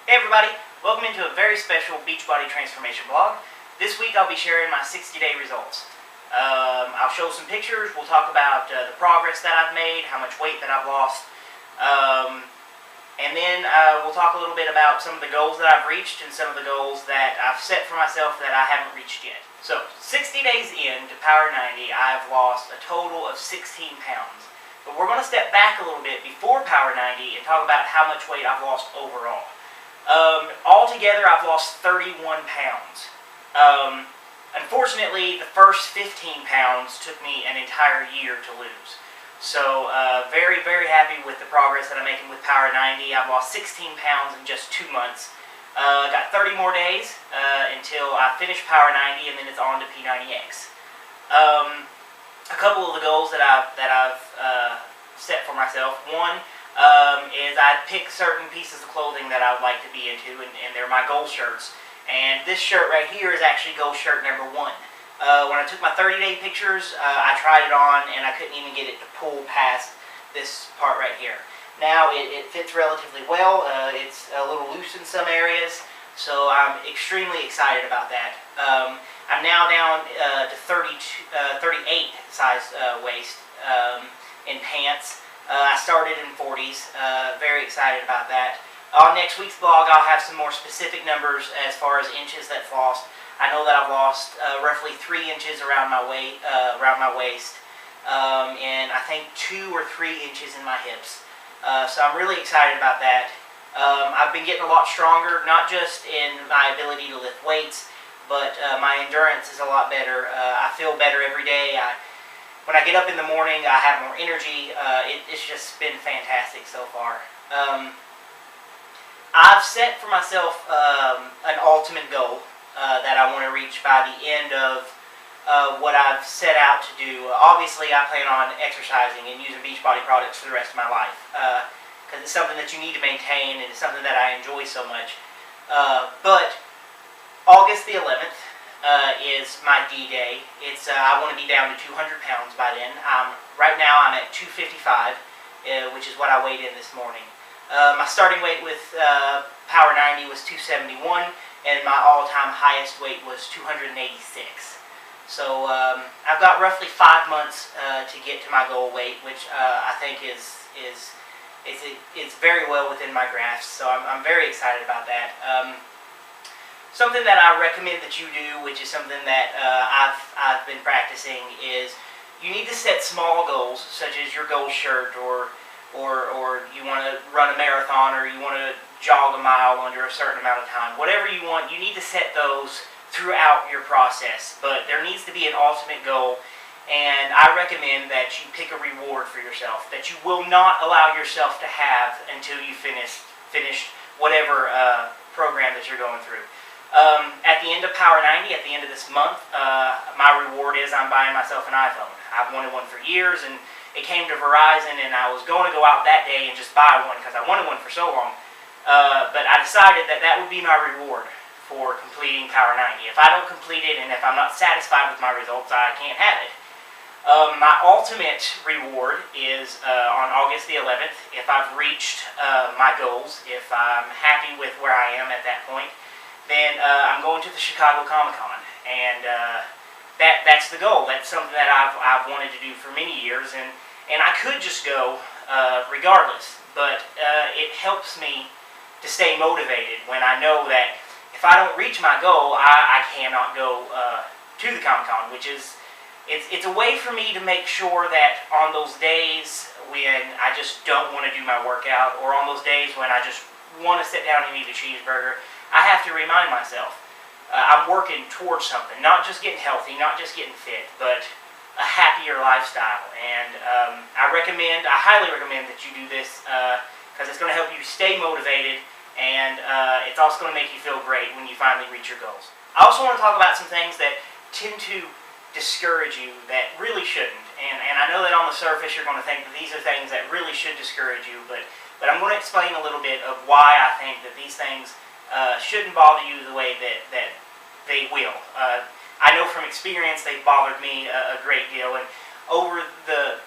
Hey everybody, welcome into a very special Beachbody transformation vlog. This week I'll be sharing my 60-day results. I'll show some pictures, we'll talk about the progress that I've made, how much weight that I've lost, and then we'll talk a little bit about some of the goals that I've reached and some of the goals that I've set for myself that I haven't reached yet. So, 60 days in to Power 90, I've lost a total of 16 pounds. But we're going to step back a little bit before Power 90 and talk about how much weight I've lost overall. Altogether, I've lost 31 pounds. Unfortunately, the first 15 pounds took me an entire year to lose. So, very, very happy with the progress that I'm making with Power 90. I've lost 16 pounds in just 2 months. Got 30 more days until I finish Power 90, and then it's on to P90X. A couple of the goals that I've set for myself. One is I pick certain pieces of clothing that I would like to be into, and they're my goal shirts. And this shirt right here is actually goal shirt number 1. When I took my 30-day pictures, I tried it on, and I couldn't even get it to pull past this part right here. Now it fits relatively well. It's a little loose in some areas, so I'm extremely excited about that. I'm now down to 38 size waist in pants. I started in 40s. Very excited about that. On next week's vlog, I'll have some more specific numbers as far as inches that's lost. I know that I've lost roughly 3 inches around my waist, and I think 2 or 3 inches in my hips. So I'm really excited about that. I've been getting a lot stronger, not just in my ability to lift weights, but my endurance is a lot better. I feel better every day. When I get up in the morning, I have more energy. It's just been fantastic so far. I've set for myself an ultimate goal that I want to reach by the end of what I've set out to do. Obviously, I plan on exercising and using Beachbody products for the rest of my life because it's something that you need to maintain, and it's something that I enjoy so much. But August the 11th is my D-Day. I want to be down to 200 pounds by then. Right now I'm at 255, which is what I weighed in this morning. My starting weight with Power 90 was 271, and my all-time highest weight was 286. So I've got roughly 5 months to get to my goal weight, which I think is very well within my grasp. So I'm very excited about that. Something that I recommend that you do, which is something that I've been practicing, is you need to set small goals, such as your goal shirt, or you want to run a marathon, or you want to jog a mile under a certain amount of time. Whatever you want, you need to set those throughout your process. But there needs to be an ultimate goal, and I recommend that you pick a reward for yourself that you will not allow yourself to have until you finish whatever program that you're going through. At the end of Power 90, at the end of this month, my reward is I'm buying myself an iPhone. I've wanted one for years, and it came to Verizon, and I was going to go out that day and just buy one because I wanted one for so long. But I decided that that would be my reward for completing Power 90. If I don't complete it, and if I'm not satisfied with my results, I can't have it. My ultimate reward is on August the 11th. If I've reached my goals, if I'm happy with where I am at that point, then I'm going to the Chicago Comic-Con, and that's the goal. That's something that I've wanted to do for many years, and I could just go regardless, but it helps me to stay motivated when I know that if I don't reach my goal, I cannot go to the Comic-Con, which is it's a way for me to make sure that on those days when I just don't want to do my workout, or on those days when I just want to sit down and eat a cheeseburger, I have to remind myself I'm working towards something, not just getting healthy, not just getting fit, but a happier lifestyle. And I highly recommend that you do this because it's going to help you stay motivated, and it's also going to make you feel great when you finally reach your goals. I also want to talk about some things that tend to discourage you that really shouldn't. And I know that on the surface you're going to think that these are things that really should discourage you, but I'm going to explain a little bit of why I think that these things shouldn't bother you the way that they will. I know from experience they've bothered me a great deal, and over the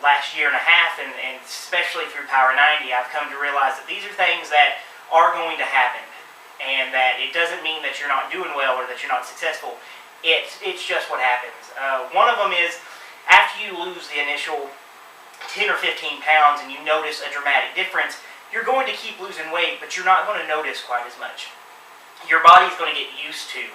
last year and a half, and especially through Power 90, I've come to realize that these are things that are going to happen, and that it doesn't mean that you're not doing well or that you're not successful. It's just what happens. One of them is after you lose the initial 10 or 15 pounds and you notice a dramatic difference, you're going to keep losing weight, but you're not going to notice quite as much. Your body's going to get used to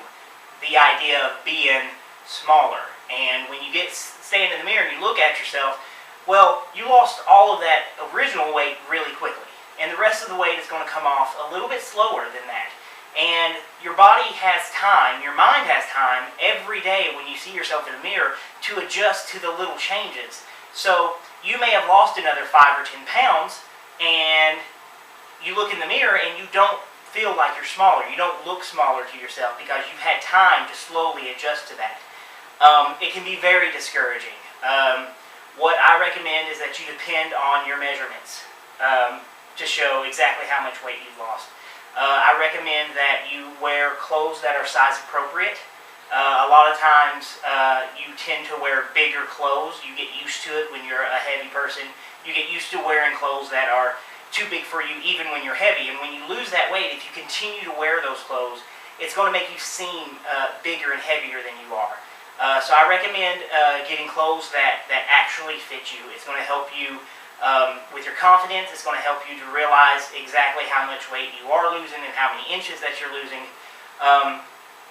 the idea of being smaller. And when you stand in the mirror and you look at yourself, well, you lost all of that original weight really quickly. And the rest of the weight is going to come off a little bit slower than that. And your body has time, your mind has time every day when you see yourself in the mirror to adjust to the little changes. So you may have lost another 5 or 10 pounds and you look in the mirror and you don't feel like you're smaller. You don't look smaller to yourself because you've had time to slowly adjust to that. It can be very discouraging. What I recommend is that you depend on your measurements to show exactly how much weight you've lost. I recommend that you wear clothes that are size appropriate. A lot of times you tend to wear bigger clothes. You get used to it when you're a heavy person. You get used to wearing clothes that are too big for you even when you're heavy. And when you lose that weight, if you continue to wear those clothes, it's going to make you seem bigger and heavier than you are. So I recommend getting clothes that actually fit you. It's going to help you with your confidence. It's going to help you to realize exactly how much weight you are losing and how many inches that you're losing.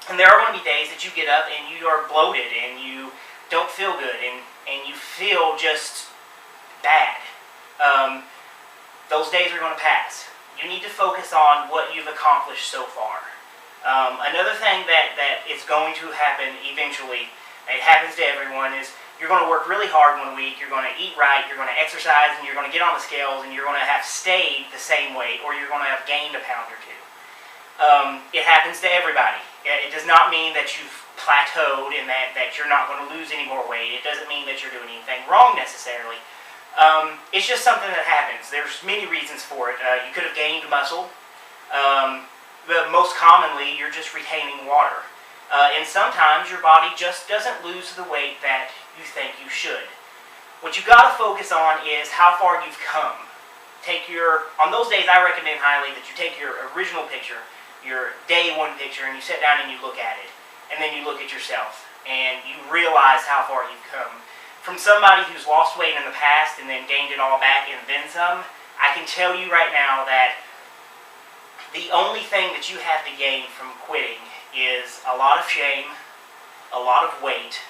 And there are going to be days that you get up and you are bloated and you don't feel good and you feel just bad. Those days are going to pass. You need to focus on what you've accomplished so far. Another thing that is going to happen eventually, it happens to everyone, is you're going to work really hard one week, you're going to eat right, you're going to exercise, and you're going to get on the scales, and you're going to have stayed the same weight, or you're going to have gained a pound or two. It happens to everybody. It does not mean that you've plateaued and that you're not going to lose any more weight. It doesn't mean that you're doing anything wrong necessarily. It's just something that happens. There's many reasons for it. You could have gained muscle. But most commonly, you're just retaining water. And sometimes your body just doesn't lose the weight that you think you should. What you've got to focus on is how far you've come. On those days, I recommend highly that you take your original picture, your day one picture, and you sit down and you look at it. And then you look at yourself and you realize how far you've come. From somebody who's lost weight in the past and then gained it all back and then some, I can tell you right now that the only thing that you have to gain from quitting is a lot of shame, a lot of weight,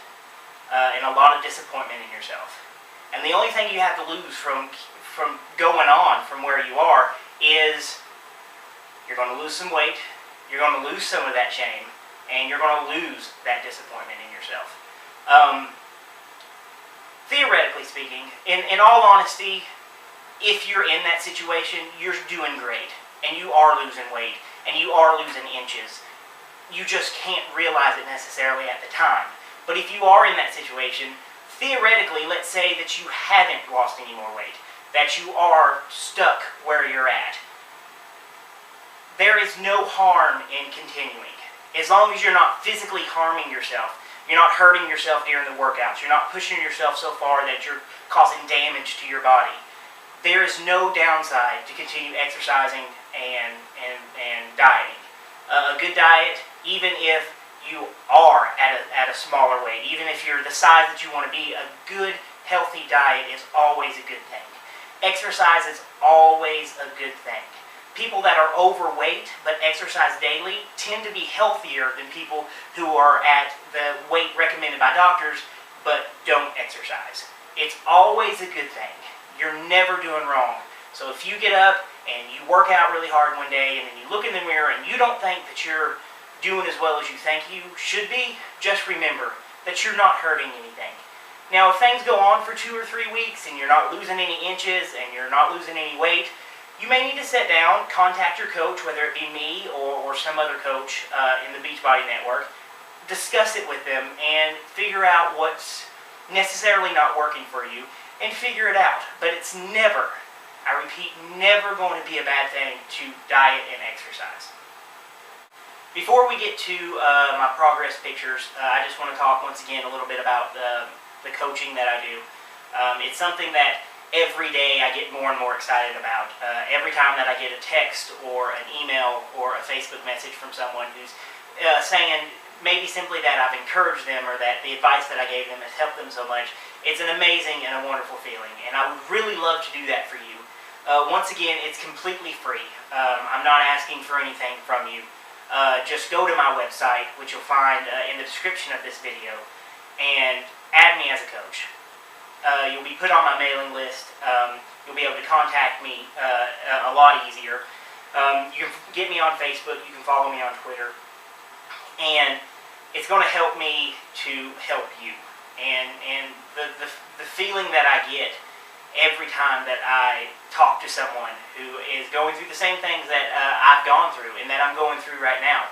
and a lot of disappointment in yourself. And the only thing you have to lose from going on from where you are is you're going to lose some weight, you're going to lose some of that shame, and you're going to lose that disappointment in yourself. Theoretically speaking, in all honesty, if you're in that situation, you're doing great, and you are losing weight, and you are losing inches. You just can't realize it necessarily at the time. But if you are in that situation, theoretically, let's say that you haven't lost any more weight, that you are stuck where you're at, there is no harm in continuing. As long as you're not physically harming yourself, you're not hurting yourself during the workouts, you're not pushing yourself so far that you're causing damage to your body, there is no downside to continue exercising and dieting. A good diet, even if you are at a smaller weight, even if you're the size that you want to be, a good, healthy diet is always a good thing. Exercise is always a good thing. People that are overweight but exercise daily tend to be healthier than people who are at the weight recommended by doctors but don't exercise. It's always a good thing. You're never doing wrong. So if you get up and you work out really hard one day and then you look in the mirror and you don't think that you're doing as well as you think you should be, just remember that you're not hurting anything. Now, if things go on for 2 or 3 weeks and you're not losing any inches and you're not losing any weight, you may need to sit down, contact your coach, whether it be me or some other coach in the Beachbody Network, discuss it with them and figure out what's necessarily not working for you and figure it out. But it's never, I repeat, never going to be a bad thing to diet and exercise. Before we get to my progress pictures, I just want to talk once again a little bit about the coaching that I do. It's something that every day I get more and more excited about. Every time that I get a text or an email or a Facebook message from someone who's saying maybe simply that I've encouraged them or that the advice that I gave them has helped them so much, it's an amazing and a wonderful feeling, and I would really love to do that for you. Once again, it's completely free. I'm not asking for anything from you. Just go to my website, which you'll find in the description of this video, and add me as a coach. You'll be put on my mailing list. You'll be able to contact me a lot easier. You can get me on Facebook. You can follow me on Twitter. And it's going to help me to help you. And the feeling that I get every time that I talk to someone who is going through the same things that I've gone through and that I'm going through right now,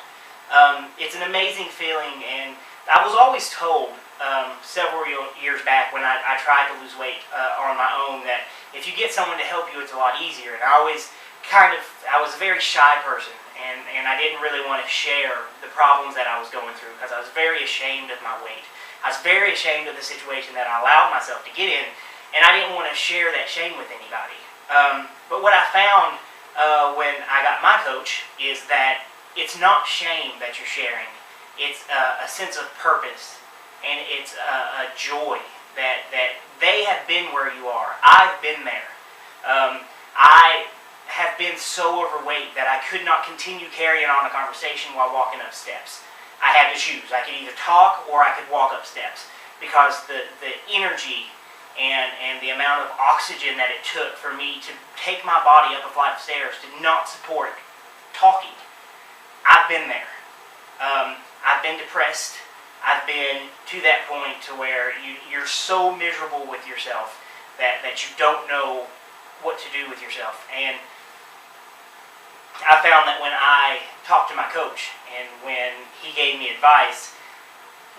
it's an amazing feeling. And I was always told several years back when I tried to lose weight on my own that if you get someone to help you, it's a lot easier. And I was a very shy person, and I didn't really want to share the problems that I was going through because I was very ashamed of my weight. I was very ashamed of the situation that I allowed myself to get in, and I didn't want to share that shame with anybody. But what I found when I got my coach is that it's not shame that you're sharing. It's a sense of purpose, and it's a joy that they have been where you are. I've been there. I have been so overweight that I could not continue carrying on a conversation while walking up steps. I had to choose. I could either talk or I could walk up steps because the energy and the amount of oxygen that it took for me to take my body up a flight of stairs did not support talking. I've been there. I've been depressed. I've been to that point to where you're so miserable with yourself that you don't know what to do with yourself. And I found that when I talked to my coach and when he gave me advice,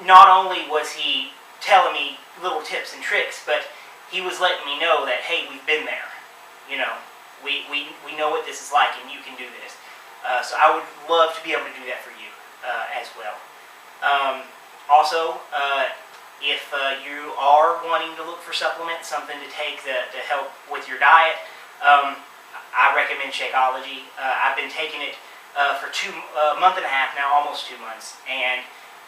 not only was he telling me little tips and tricks, but he was letting me know that, hey, we've been there. You know, we know what this is like, and you can do this. So I would love to be able to do that for you as well. Also, if you are wanting to look for supplements, something to take to help with your diet, I recommend Shakeology. I've been taking it for a month and a half now, almost 2 months, and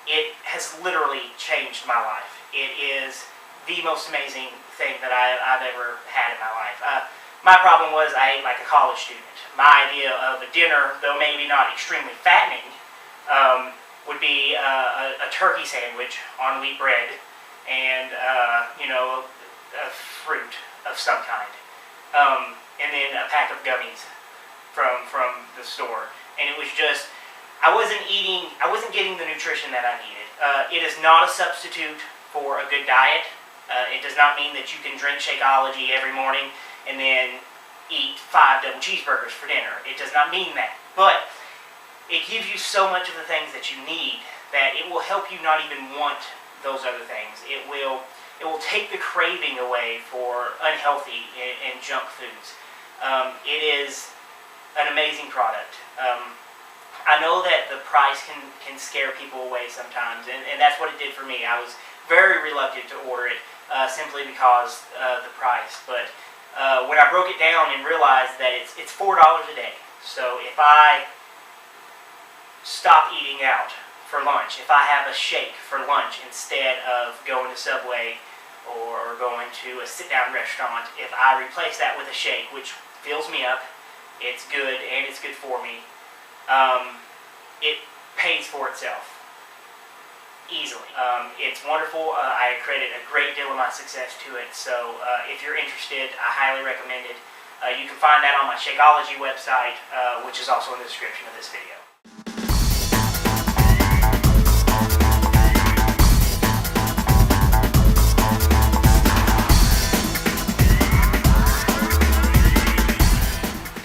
it has literally changed my life. It is the most amazing thing that I've ever had in my life. My problem was I ate like a college student. My idea of a dinner, though maybe not extremely fattening, would be a turkey sandwich on wheat bread and a fruit of some kind. And then a pack of gummies from the store. And it was just, I wasn't getting the nutrition that I needed. It is not a substitute for a good diet. It does not mean that you can drink Shakeology every morning and then eat 5 double cheeseburgers for dinner. It does not mean that. But it gives you so much of the things that you need that it will help you not even want those other things. It will take the craving away for unhealthy and junk foods. It is an amazing product. I know that the price can scare people away sometimes, and that's what it did for me. I was very reluctant to order it simply because the price. But when I broke it down and realized that it's $4 a day, so if I stop eating out for lunch, if I have a shake for lunch instead of going to Subway or going to a sit-down restaurant, if I replace that with a shake, which fills me up, it's good and it's good for me, it pays for itself easily. It's wonderful. I credit a great deal of my success to it, so if you're interested, I highly recommend it. You can find that on my Shakeology website, which is also in the description of this video.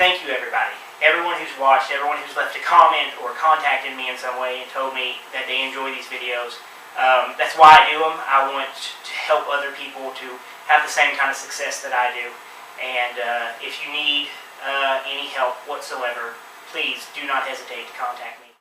Thank you, everybody. Everyone who's watched, everyone who's left a comment or contacted me in some way and told me that they enjoy these videos. That's why I do them. I want to help other people to have the same kind of success that I do. And if you need any help whatsoever, please do not hesitate to contact me.